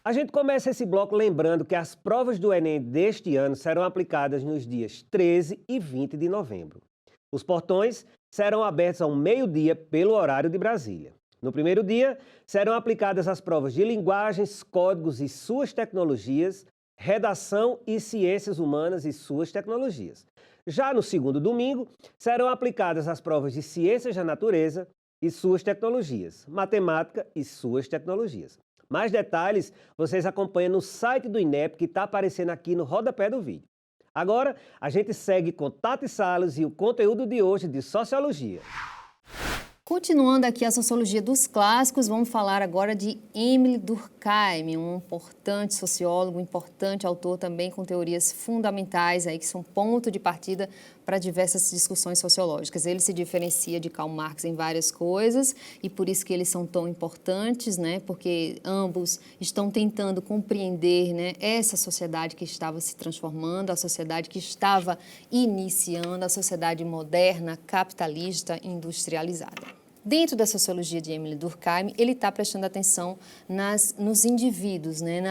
A gente começa esse bloco lembrando que as provas do Enem deste ano serão aplicadas nos dias 13 e 20 de novembro. Os portões serão abertos ao meio-dia pelo horário de Brasília. No primeiro dia, serão aplicadas as provas de linguagens, códigos e suas tecnologias, redação e ciências humanas e suas tecnologias. Já no segundo domingo, serão aplicadas as provas de ciências da natureza e suas tecnologias, matemática e suas tecnologias. Mais detalhes vocês acompanham no site do INEP que está aparecendo aqui no rodapé do vídeo. Agora, a gente segue com Tati Salles e o conteúdo de hoje de Sociologia. Continuando aqui a Sociologia dos Clássicos, vamos falar agora de Émile Durkheim, um importante sociólogo, um importante autor também com teorias fundamentais aí que são ponto de partida para diversas discussões sociológicas. Ele se diferencia de Karl Marx em várias coisas e por isso que eles são tão importantes, né? Porque ambos estão tentando compreender, né, essa sociedade que estava se transformando, a sociedade que estava iniciando, a sociedade moderna, capitalista, industrializada. Dentro da sociologia de Émile Durkheim, ele está prestando atenção nos indivíduos, né?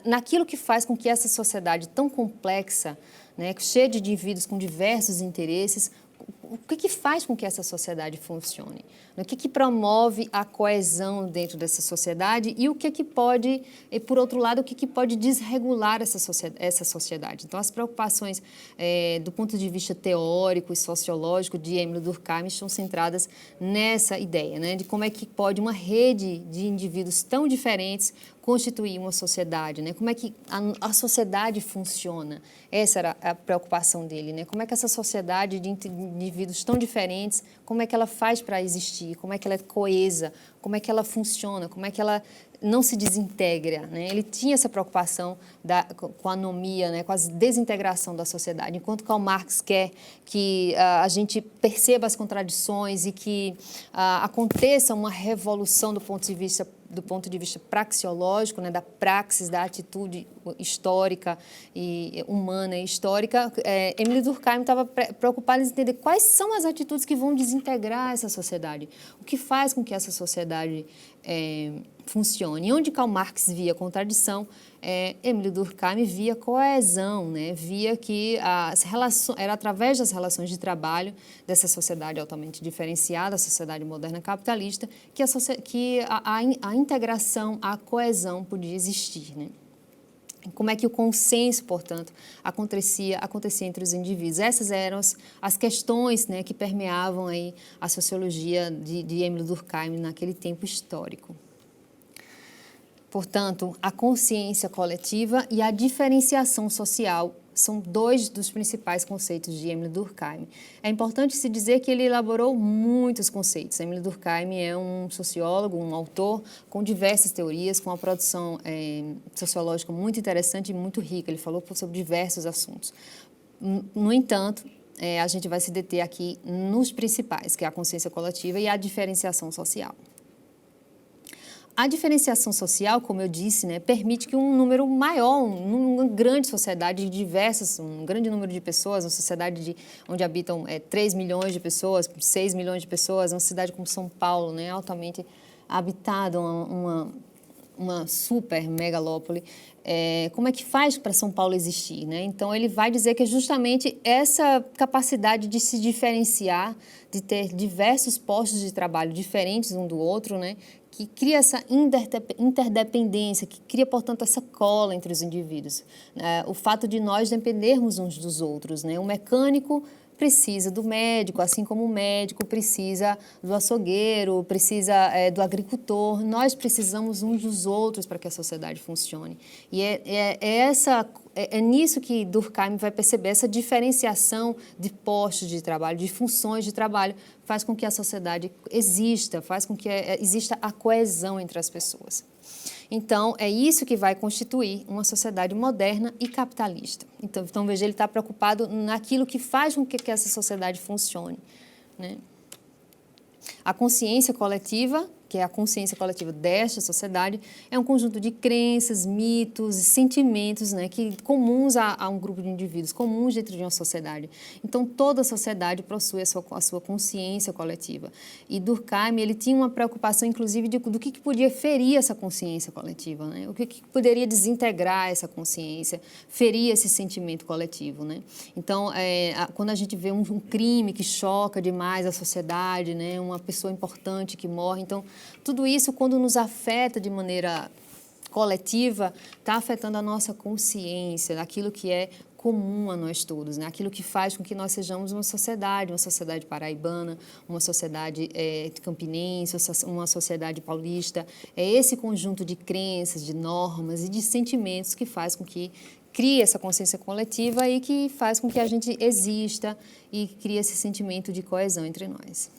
Naquilo que faz com que essa sociedade tão complexa, né, cheia de indivíduos com diversos interesses, o que faz com que essa sociedade funcione? O que promove a coesão dentro dessa sociedade e o que pode, e por outro lado, o que pode desregular essa sociedade? Então, as preocupações do ponto de vista teórico e sociológico de Émile Durkheim estão centradas nessa ideia, né, de como é que pode uma rede de indivíduos tão diferentes constituir uma sociedade, né? Como é que a sociedade funciona? Essa era a preocupação dele, né? Como é que essa sociedade de indivíduos tão diferentes, como é que ela faz para existir? Como é que ela é coesa? Como é que ela funciona? Como é que ela não se desintegra, né? Ele tinha essa preocupação com a anomia, né? Com a desintegração da sociedade. Enquanto Karl Marx quer que a gente perceba as contradições e que aconteça uma revolução do ponto de vista praxeológico, né, da praxis, da atitude histórica e humana e histórica, Émile Durkheim estava preocupado em entender quais são as atitudes que vão desintegrar essa sociedade, o que faz com que essa sociedade funcione. E onde Karl Marx via contradição, Émile Durkheim via coesão, né? Via que era através das relações de trabalho dessa sociedade altamente diferenciada, a sociedade moderna capitalista, que a integração, a coesão podia existir, né? Como é que o consenso, portanto, acontecia entre os indivíduos. Essas eram as questões, né, que permeavam aí a sociologia de Émile Durkheim naquele tempo histórico. Portanto, a consciência coletiva e a diferenciação social são dois dos principais conceitos de Émile Durkheim. É importante se dizer que ele elaborou muitos conceitos. Émile Durkheim é um sociólogo, um autor com diversas teorias, com uma produção sociológica muito interessante e muito rica. Ele falou sobre diversos assuntos. No entanto, a gente vai se deter aqui nos principais, que é a consciência coletiva e a diferenciação social. A diferenciação social, como eu disse, né, permite que um número maior, uma grande sociedade de diversas, um grande número de pessoas, uma sociedade onde habitam 3 milhões de pessoas, 6 milhões de pessoas, uma cidade como São Paulo, né, altamente habitada, uma super megalópole, como é que faz para São Paulo existir, né? Então, ele vai dizer que é justamente essa capacidade de se diferenciar, de ter diversos postos de trabalho diferentes um do outro, né, que cria essa interdependência, que cria, portanto, essa cola entre os indivíduos. O fato de nós dependermos uns dos outros, né? O mecânico precisa do médico, assim como o médico precisa do açougueiro, precisa do agricultor. Nós precisamos uns dos outros para que a sociedade funcione. E é nisso que Durkheim vai perceber, essa diferenciação de postos de trabalho, de funções de trabalho, faz com que a sociedade exista, faz com que exista a coesão entre as pessoas. Então, é isso que vai constituir uma sociedade moderna e capitalista. Então veja, ele está preocupado naquilo que faz com que essa sociedade funcione, né? A consciência coletiva que é a consciência coletiva desta sociedade, é um conjunto de crenças, mitos e sentimentos, né, que comuns a um grupo de indivíduos, comuns dentro de uma sociedade. Então, toda a sociedade possui a sua consciência coletiva. E Durkheim, ele tinha uma preocupação, inclusive, do que podia ferir essa consciência coletiva, né? O que poderia desintegrar essa consciência, ferir esse sentimento coletivo, né? Então, quando a gente vê um crime que choca demais a sociedade, né, uma pessoa importante que morre, então, tudo isso, quando nos afeta de maneira coletiva, está afetando a nossa consciência, daquilo que é comum a nós todos, né? Aquilo que faz com que nós sejamos uma sociedade paraibana, uma sociedade campinense, uma sociedade paulista. É esse conjunto de crenças, de normas e de sentimentos que faz com que crie essa consciência coletiva e que faz com que a gente exista e crie esse sentimento de coesão entre nós.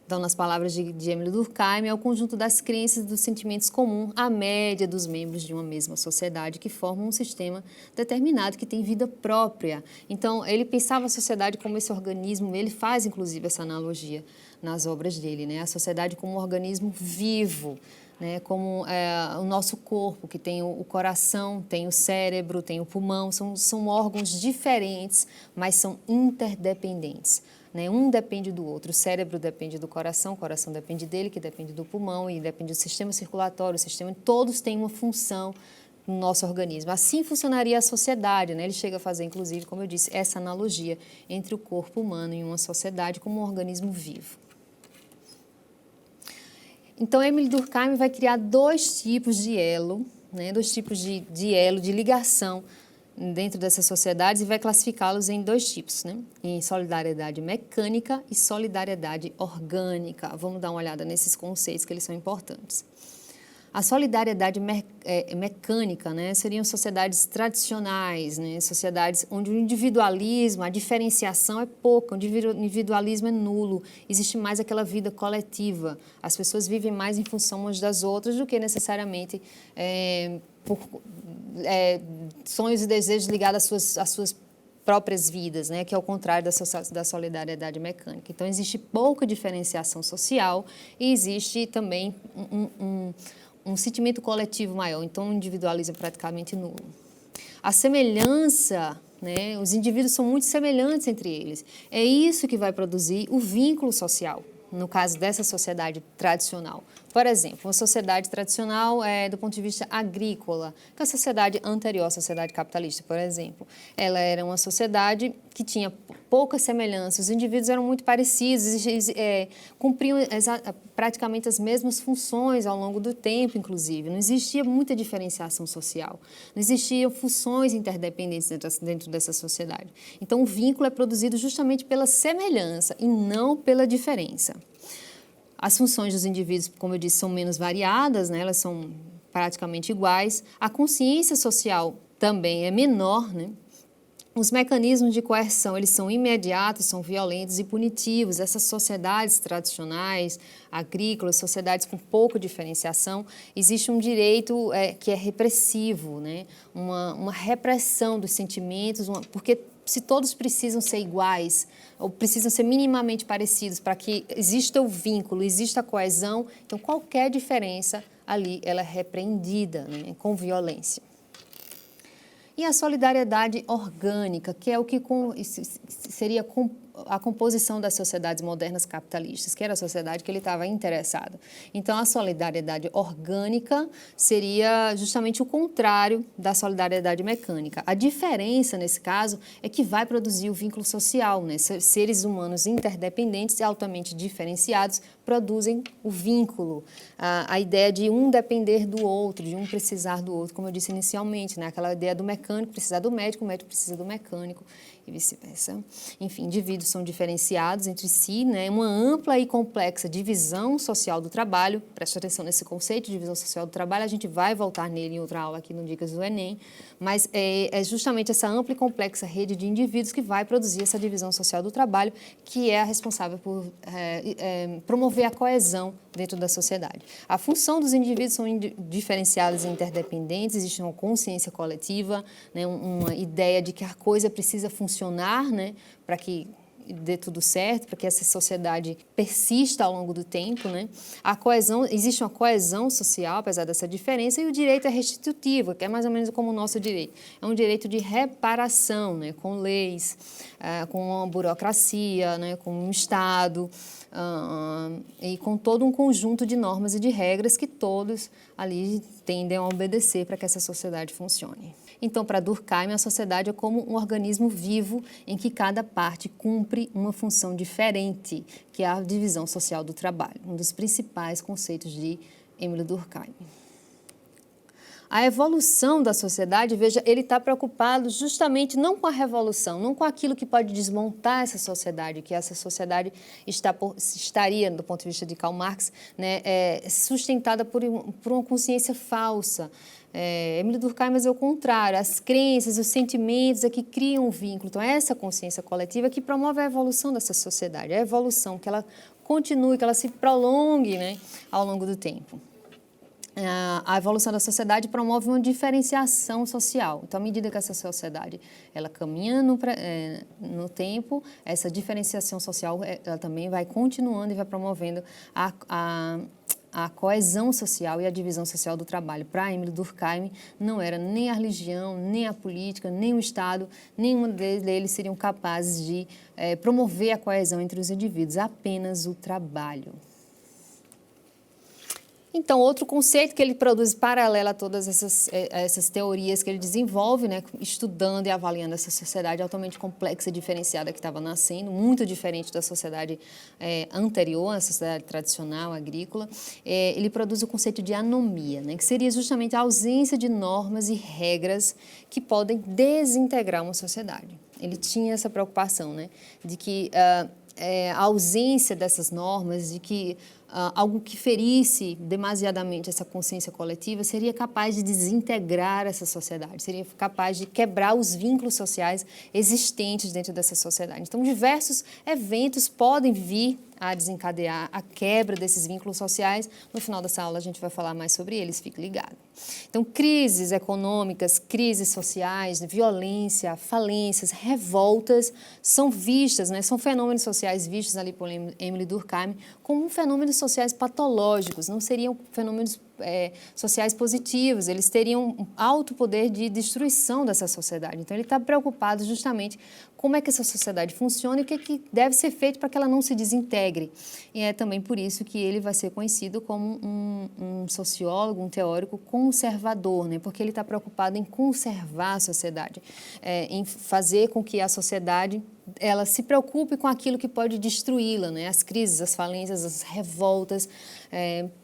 Então, nas palavras de Émile Durkheim, é o conjunto das crenças e dos sentimentos comuns à média dos membros de uma mesma sociedade que formam um sistema determinado que tem vida própria. Então, ele pensava a sociedade como esse organismo, ele faz, inclusive, essa analogia nas obras dele, né? A sociedade como um organismo vivo, né, como o nosso corpo, que tem o coração, tem o cérebro, tem o pulmão, são órgãos diferentes, mas são interdependentes. Né? Um depende do outro, o cérebro depende do coração, o coração depende dele, que depende do pulmão, e depende do sistema circulatório, todos têm uma função no nosso organismo. Assim funcionaria a sociedade, né? Ele chega a fazer, inclusive, como eu disse, essa analogia entre o corpo humano e uma sociedade como um organismo vivo. Então, Émile Durkheim vai criar dois tipos de elo, né? Dois tipos de elo, de ligação dentro dessas sociedades, e vai classificá-los em dois tipos, né? Em solidariedade mecânica e solidariedade orgânica. Vamos dar uma olhada nesses conceitos, que eles são importantes. A solidariedade mecânica, né, seriam sociedades tradicionais, né, sociedades onde o individualismo, a diferenciação é pouca, o individualismo é nulo, existe mais aquela vida coletiva. As pessoas vivem mais em função umas das outras do que necessariamente por sonhos e desejos ligados às suas próprias vidas, né, que é o contrário da solidariedade mecânica. Então, existe pouca diferenciação social e existe também um sentimento coletivo maior, então o individualismo é praticamente nulo. A semelhança, né, os indivíduos são muito semelhantes entre eles. É isso que vai produzir o vínculo social, no caso dessa sociedade tradicional. Por exemplo, uma sociedade tradicional do ponto de vista agrícola, que é a sociedade anterior à sociedade capitalista, por exemplo. Ela era uma sociedade que tinha poucas semelhanças, os indivíduos eram muito parecidos, cumpriam praticamente as mesmas funções ao longo do tempo, inclusive. Não existia muita diferenciação social, não existiam funções interdependentes dentro dessa sociedade. Então, o vínculo é produzido justamente pela semelhança e não pela diferença. As funções dos indivíduos, como eu disse, são menos variadas, né? Elas são praticamente iguais. A consciência social também é menor, né? Os mecanismos de coerção, eles são imediatos, são violentos e punitivos. Essas sociedades tradicionais, agrícolas, sociedades com pouca diferenciação, existe um direito que é repressivo, né? Uma repressão dos sentimentos, porque se todos precisam ser iguais ou precisam ser minimamente parecidos para que exista o vínculo, exista a coesão, então qualquer diferença ali ela é repreendida, né, com violência. E a solidariedade orgânica, que é o que seria a composição das sociedades modernas capitalistas, que era a sociedade que ele estava interessado. Então, a solidariedade orgânica seria justamente o contrário da solidariedade mecânica. A diferença, nesse caso, é que vai produzir o vínculo social, né? Seres humanos interdependentes e altamente diferenciados produzem o vínculo, a ideia de um depender do outro, de um precisar do outro, como eu disse inicialmente, né? Aquela ideia do mecânico precisar do médico, o médico precisa do mecânico e vice-versa. Enfim, indivíduos são diferenciados entre si, né? Uma ampla e complexa divisão social do trabalho, preste atenção nesse conceito de divisão social do trabalho, a gente vai voltar nele em outra aula aqui no Dicas do Enem, mas é justamente essa ampla e complexa rede de indivíduos que vai produzir essa divisão social do trabalho, que é a responsável por promover a coesão dentro da sociedade. A função dos indivíduos são diferenciadas e interdependentes, existe uma consciência coletiva, né, uma ideia de que a coisa precisa funcionar, né, para que dê tudo certo, para que essa sociedade persista ao longo do tempo, né? Existe uma coesão social, apesar dessa diferença, e o direito é restitutivo, que é mais ou menos como o nosso direito. É um direito de reparação, né? Com leis, com a burocracia, né? Com um Estado, e com todo um conjunto de normas e de regras que todos ali tendem a obedecer para que essa sociedade funcione. Então, para Durkheim, a sociedade é como um organismo vivo em que cada parte cumpre uma função diferente, que é a divisão social do trabalho, um dos principais conceitos de Émile Durkheim. A evolução da sociedade, veja, ele está preocupado justamente não com a revolução, não com aquilo que pode desmontar essa sociedade, que essa sociedade estaria, do ponto de vista de Karl Marx, né, sustentada por uma consciência falsa. Émile Durkheim, mas é o contrário, as crenças, os sentimentos é que criam um vínculo. Então, é essa consciência coletiva que promove a evolução dessa sociedade, a evolução, que ela continue, que ela se prolongue, né, ao longo do tempo. A evolução da sociedade promove uma diferenciação social. Então, à medida que essa sociedade ela caminha no tempo, essa diferenciação social ela também vai continuando e vai promovendo a coesão social e a divisão social do trabalho. Para Émile Durkheim, não era nem a religião, nem a política, nem o Estado, nenhum deles seriam capazes de promover a coesão entre os indivíduos, apenas o trabalho. Então, outro conceito que ele produz paralelo a todas essas teorias que ele desenvolve, né, estudando e avaliando essa sociedade altamente complexa e diferenciada que estava nascendo, muito diferente da sociedade anterior, a sociedade tradicional, agrícola, ele produz o conceito de anomia, né, que seria justamente a ausência de normas e regras que podem desintegrar uma sociedade. Ele tinha essa preocupação, né, de que a ausência dessas normas, de que algo que ferisse demasiadamente essa consciência coletiva seria capaz de desintegrar essa sociedade, seria capaz de quebrar os vínculos sociais existentes dentro dessa sociedade. Então, diversos eventos podem vir a desencadear a quebra desses vínculos sociais. No final dessa aula, a gente vai falar mais sobre eles, fique ligado. Então, crises econômicas, crises sociais, violência, falências, revoltas são vistas, né, são fenômenos sociais vistos ali por Émile Durkheim como fenômenos sociais patológicos, não seriam fenômenos sociais positivos, eles teriam um alto poder de destruição dessa sociedade. Então, ele está preocupado justamente como é que essa sociedade funciona e o que deve ser feito para que ela não se desintegre. E é também por isso que ele vai ser conhecido como um sociólogo, um teórico conservador, né? Porque ele está preocupado em conservar a sociedade, em fazer com que a sociedade ela se preocupe com aquilo que pode destruí-la, né? As crises, as falências, as revoltas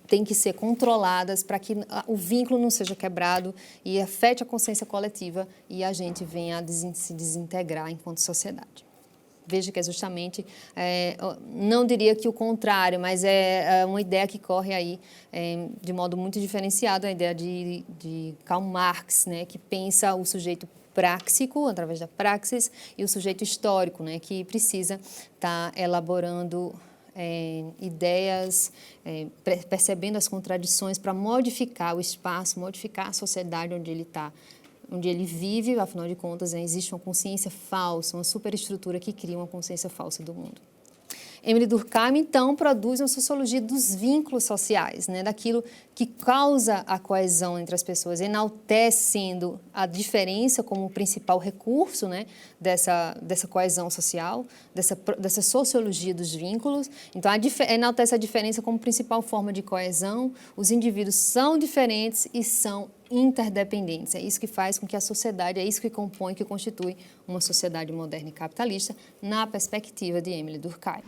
têm que ser controladas para que o vínculo não seja quebrado e afete a consciência coletiva e a gente venha a se desintegrar enquanto sociedade. Veja que é justamente, não diria que o contrário, mas é uma ideia que corre aí de modo muito diferenciado, a ideia de Karl Marx, né? Que pensa o sujeito práxico, através da praxis, e o sujeito histórico, né, que precisa estar elaborando ideias, percebendo as contradições para modificar o espaço, modificar a sociedade onde ele está, onde ele vive. Afinal de contas, existe uma consciência falsa, uma superestrutura que cria uma consciência falsa do mundo. Émile Durkheim, então, produz uma sociologia dos vínculos sociais, né, daquilo que causa a coesão entre as pessoas, enaltecendo a diferença como o principal recurso, né, dessa coesão social, dessa sociologia dos vínculos. Então, enaltece a diferença como principal forma de coesão. Os indivíduos são diferentes e são interdependentes. É isso que faz com que a sociedade, é isso que compõe, que constitui uma sociedade moderna e capitalista, na perspectiva de Émile Durkheim.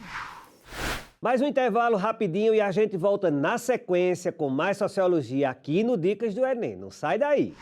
Mais um intervalo rapidinho e a gente volta na sequência com mais sociologia aqui no Dicas do Enem. Não sai daí!